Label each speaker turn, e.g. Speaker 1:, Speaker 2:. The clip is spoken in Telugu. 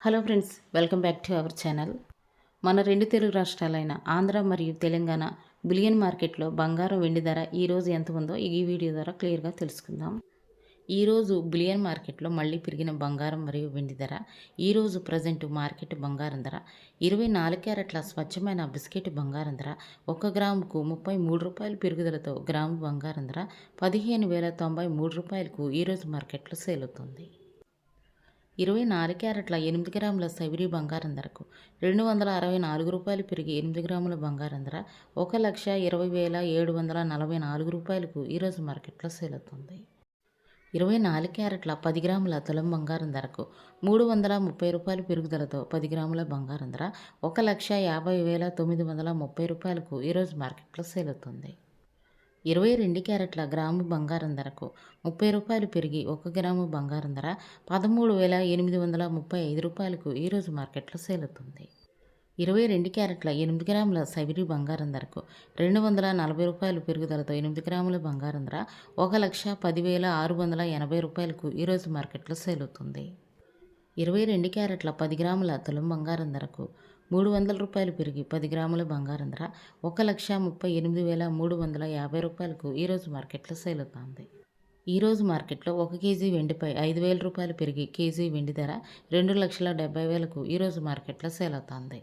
Speaker 1: Hello friends, welcome back to our channel. మన రెండు తెలుగు రాష్ట్రాలైన ఆంధ్ర మరియు తెలంగాణ బులియన్ మార్కెట్లో బంగారం వెండి ధర ఈరోజు ఎంత ఉందో ఈ వీడియో ద్వారా క్లియర్గా తెలుసుకుందాం. ఈరోజు బులియన్ మార్కెట్లో మళ్ళీ పెరిగిన బంగారం మరియు వెండి ధర. ఈరోజు ప్రజెంట్ మార్కెట్ బంగారం ధర 24 క్యారెట్ల స్వచ్ఛమైన బిస్కెట్ బంగారం ధర 1 గ్రాముకు 33 రూపాయలు పెరుగుదలతో గ్రాము బంగారం ధర 15,093 రూపాయలకు ఈరోజు మార్కెట్లో సేల్ అవుతుంది. 24 క్యారెట్ల 8 గ్రాముల సైబరీ బంగారం ధరకు 264 రూపాయలు పెరిగి 8 గ్రాముల బంగారం ధర 1,20,744 రూపాయలకు ఈరోజు మార్కెట్లో సేల్ అవుతుంది. 24 క్యారెట్ల 10 గ్రాముల తులం బంగారం ధరకు 330 రూపాయలు పెరుగుదలతో 10 గ్రాముల బంగారం ధర 1,50,930 రూపాయలకు ఈరోజు మార్కెట్లో సేల్ అవుతుంది. 22 క్యారెట్ల గ్రాము బంగారం ధరకు 30 రూపాయలు పెరిగి 1 గ్రాము బంగారం ధర 13,835 రూపాయలకు ఈరోజు మార్కెట్లో సేల్ అవుతుంది. 22 క్యారెట్ల 8 గ్రాముల సైబరీ బంగారం ధరకు 240 రూపాయలు పెరుగుదలతో 8 గ్రాముల బంగారం ధర 1,10,680 రూపాయలకు ఈరోజు మార్కెట్లో సేల్ అవుతుంది. 22 క్యారెట్ల 10 గ్రాముల తులం బంగారం ధరకు 300 రూపాయలు పెరిగి 10 గ్రాముల బంగారం ధర 1,38,350 రూపాయలకు ఈరోజు మార్కెట్లో సేల్ అవుతుంది. ఈరోజు మార్కెట్లో 1 కేజీ వెండిపై 5,000 రూపాయలు పెరిగి కేజీ వెండి ధర 2,70,000కు ఈరోజు మార్కెట్లో సేల్ అవుతుంది.